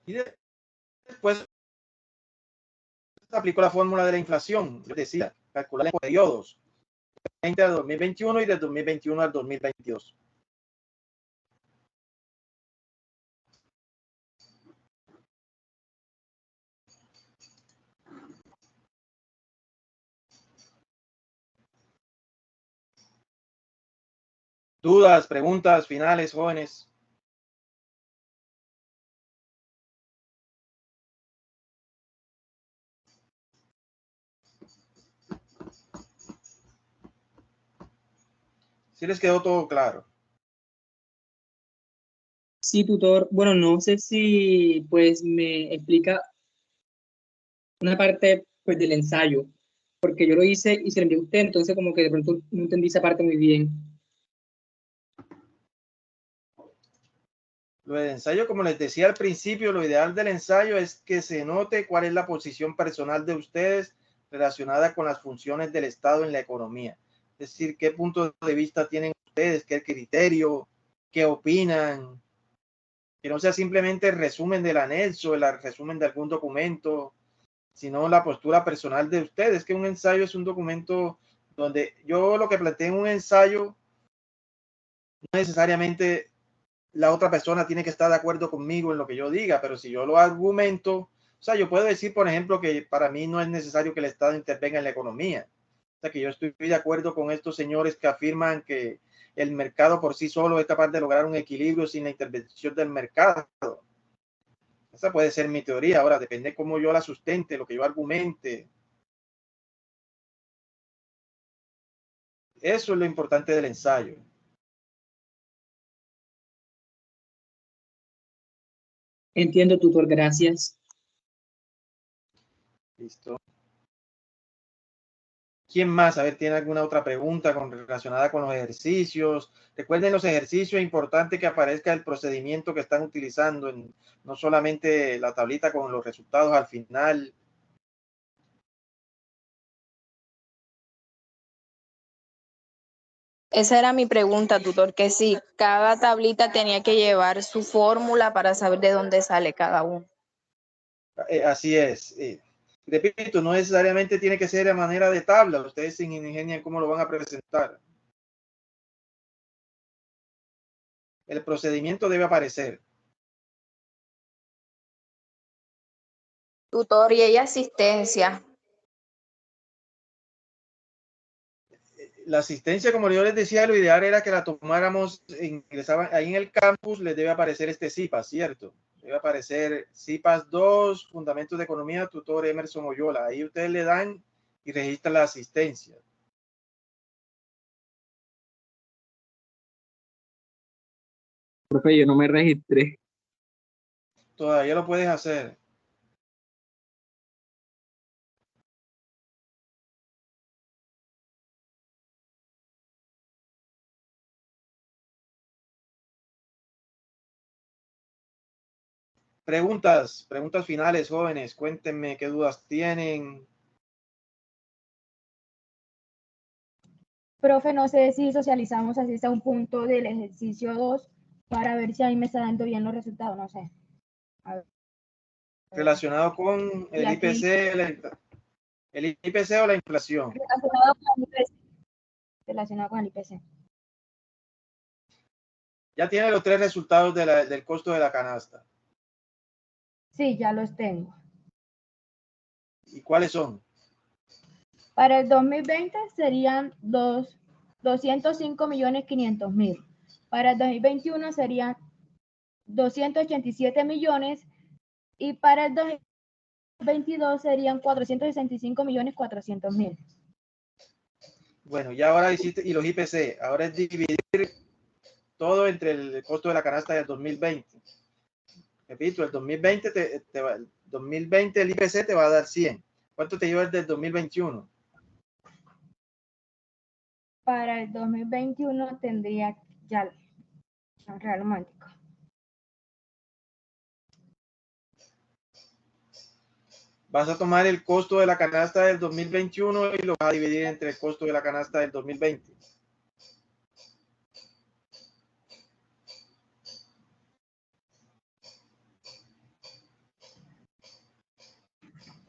Y después aplico la fórmula de la inflación. Yo decía, calcular en periodos. 20 al 2021 y del 2021 al 2022. Dudas, preguntas finales, jóvenes. ¿Sí les quedó todo claro? Sí, tutor. Bueno, no sé si pues me explica una parte pues del ensayo, porque yo lo hice y se lo envié a usted, entonces como que de pronto no entendí esa parte muy bien. Lo del ensayo, como les decía al principio, lo ideal del ensayo es que se note cuál es la posición personal de ustedes relacionada con las funciones del Estado en la economía. Es decir, qué punto de vista tienen ustedes, qué criterio, qué opinan. Que no sea simplemente el resumen del anexo, el resumen de algún documento, sino la postura personal de ustedes, que un ensayo es un documento donde yo lo que planteo en un ensayo no necesariamente la otra persona tiene que estar de acuerdo conmigo en lo que yo diga, pero si yo lo argumento, o sea, yo puedo decir, por ejemplo, que para mí no es necesario que el Estado intervenga en la economía. O sea, que yo estoy de acuerdo con estos señores que afirman que el mercado por sí solo es capaz de lograr un equilibrio sin la intervención del mercado. Esa puede ser mi teoría. Ahora, depende cómo yo la sustente, lo que yo argumente. Eso es lo importante del ensayo. Entiendo, tutor, gracias. Listo. ¿Quién más? A ver, ¿tiene alguna otra pregunta relacionada con los ejercicios? Recuerden los ejercicios, es importante que aparezca el procedimiento que están utilizando, no solamente la tablita con los resultados al final. Esa era mi pregunta, tutor, que si cada tablita tenía que llevar su fórmula para saber de dónde sale cada uno. Así es. Repito, no necesariamente tiene que ser de manera de tabla. Ustedes se ingenian cómo lo van a presentar. El procedimiento debe aparecer. Tutoría y asistencia. La asistencia, como yo les decía, lo ideal era que la tomáramos, ingresaban ahí en el campus, les debe aparecer este CIPAS, ¿cierto? Debe aparecer CIPAS 2, Fundamentos de Economía, tutor Emerson Oyola. Ahí ustedes le dan y registran la asistencia. Profe, yo no me registré. Todavía lo puedes hacer. Preguntas finales, jóvenes. Cuéntenme qué dudas tienen. Profe, no sé si socializamos así hasta un punto del ejercicio 2 para ver si ahí me está dando bien los resultados, no sé. A ver. Relacionado con el IPC, el IPC o la inflación. Relacionado con el IPC. Relacionado con el IPC. Ya tiene los 3 resultados del costo de la canasta. Sí, ya los tengo. ¿Y cuáles son? Para el 2020 serían 205.500.000. Para el 2021 serían 287 millones y para el 2022 serían 465.400.000. Bueno, ya ahora hiciste, y los IPC, ahora es dividir todo entre el costo de la canasta del 2020. Repito, el 2020 el 2020 el IPC te va a dar 100. ¿Cuánto te lleva el del 2021? Para el 2021 tendría ya Real Romántico. Vas a tomar el costo de la canasta del 2021 y lo vas a dividir entre el costo de la canasta del 2020.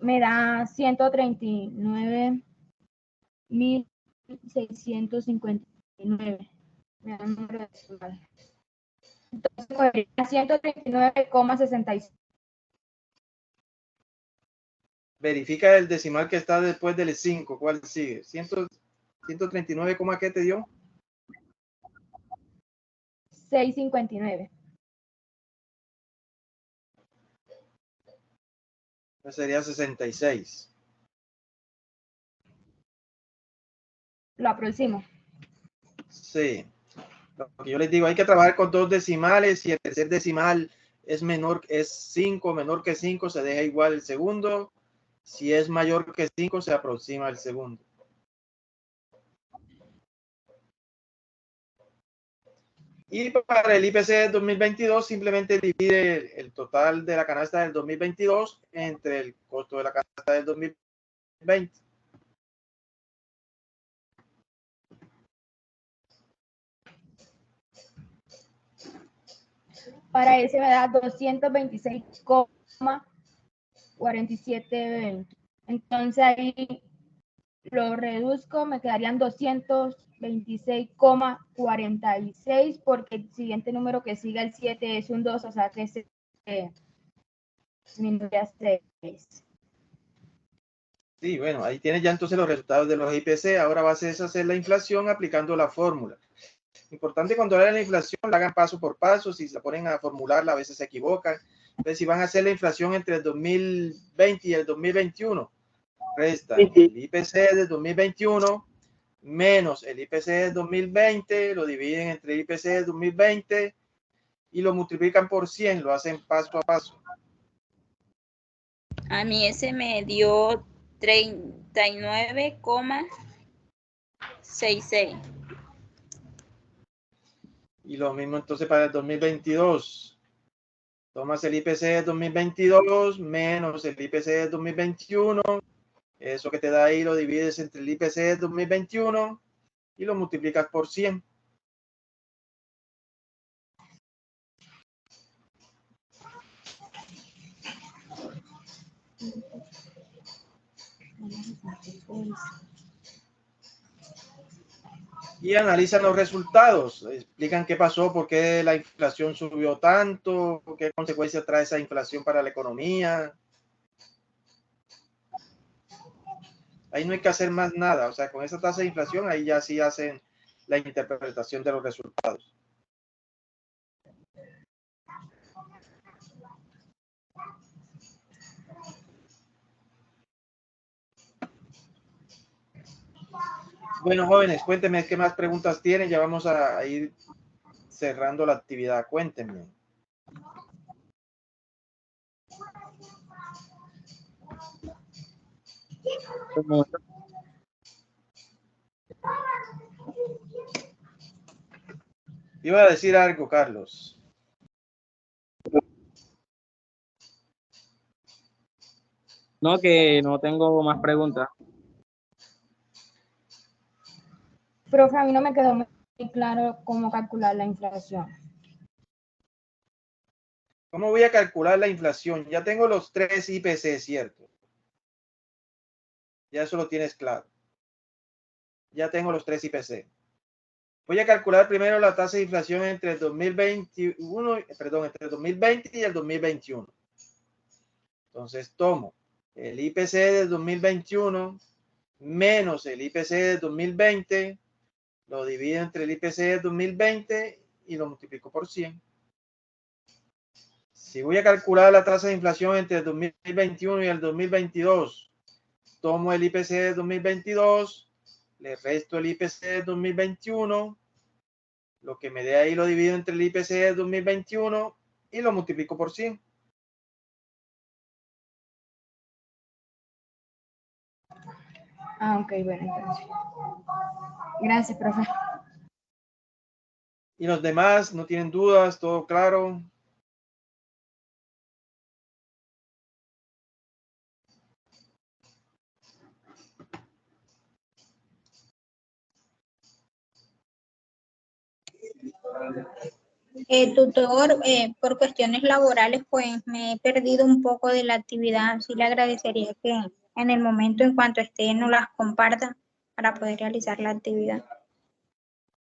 Me da 139.659. Me da un número decimal. Entonces, 139,66. Verifica el decimal que está después del 5. ¿Cuál sigue? 139, ¿qué te dio? 659. Pues sería 66. Lo aproximo. Sí. Lo que yo les digo, hay que trabajar con 2 decimales. Si el tercer decimal es 5, menor que 5, se deja igual el segundo. Si es mayor que 5, se aproxima el segundo. Y para el IPC del 2022, simplemente divide el total de la canasta del 2022 entre el costo de la canasta del 2020. Para ese me da 226,4720. Entonces ahí lo reduzco, me quedarían 226,46 porque el siguiente número que sigue el 7 es un 2, o sea que se disminuye a 6. Sí, bueno, ahí tienes ya entonces los resultados de los IPC. Ahora vas a hacer la inflación aplicando la fórmula. Importante cuando hagan la inflación, la hagan paso por paso. Si se ponen a formularla, a veces se equivocan. Entonces, si van a hacer la inflación entre el 2020 y el 2021, resta el IPC del 2021 menos el IPC del 2020, lo dividen entre el IPC del 2020 y lo multiplican por 100, lo hacen paso a paso. A mí ese me dio 39,66. Y lo mismo entonces para el 2022. Tomas el IPC de 2022 menos el IPC de 2021. Eso que te da ahí lo divides entre el IPC de 2021 y lo multiplicas por 100. Y analizan los resultados, explican qué pasó, por qué la inflación subió tanto, qué consecuencias trae esa inflación para la economía. Ahí no hay que hacer más nada, o sea, con esa tasa de inflación ahí ya sí hacen la interpretación de los resultados. Bueno, jóvenes, cuéntenme qué más preguntas tienen. Ya vamos a ir cerrando la actividad. Cuéntenme. Iba a decir algo, Carlos. No, que no tengo más preguntas. Profe, a mí no me quedó muy claro cómo calcular la inflación. ¿Cómo voy a calcular la inflación? Ya tengo los 3 IPC, ¿cierto? Ya eso lo tienes claro. Ya tengo los 3 IPC. Voy a calcular primero la tasa de inflación entre el 2021, entre el 2020 y el 2021. Entonces tomo el IPC del 2021 menos el IPC del 2020, lo divido entre el IPC del 2020 y lo multiplico por 100. Si voy a calcular la tasa de inflación entre el 2021 y el 2022, tomo el IPC del 2022, le resto el IPC del 2021, lo que me dé ahí lo divido entre el IPC del 2021 y lo multiplico por 100. Ah, ok, bueno, entonces. Gracias, profe. Y los demás no tienen dudas, todo claro. Tutor, por cuestiones laborales, pues me he perdido un poco de la actividad. Sí le agradecería que en el momento en cuanto esté nos las comparta para poder realizar la actividad.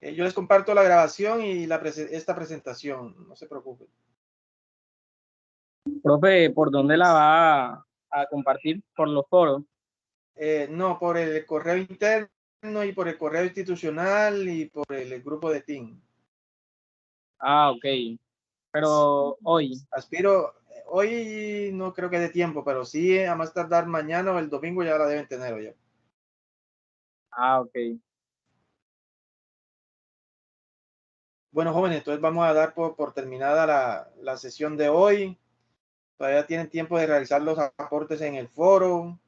Yo les comparto la grabación y esta presentación, no se preocupen. Profe, ¿por dónde la va a compartir? ¿Por los foros? No, por el correo interno y por el correo institucional y por el grupo de Team. Ah, ok. Pero hoy. Aspiro, hoy no creo que dé tiempo, pero sí a más tardar mañana o el domingo ya la deben tener ya. Ah, ok. Bueno, jóvenes, entonces vamos a dar por terminada la sesión de hoy. Todavía tienen tiempo de realizar los aportes en el foro,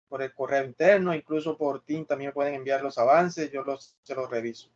por el correo interno, incluso por Team también pueden enviar los avances, se los reviso.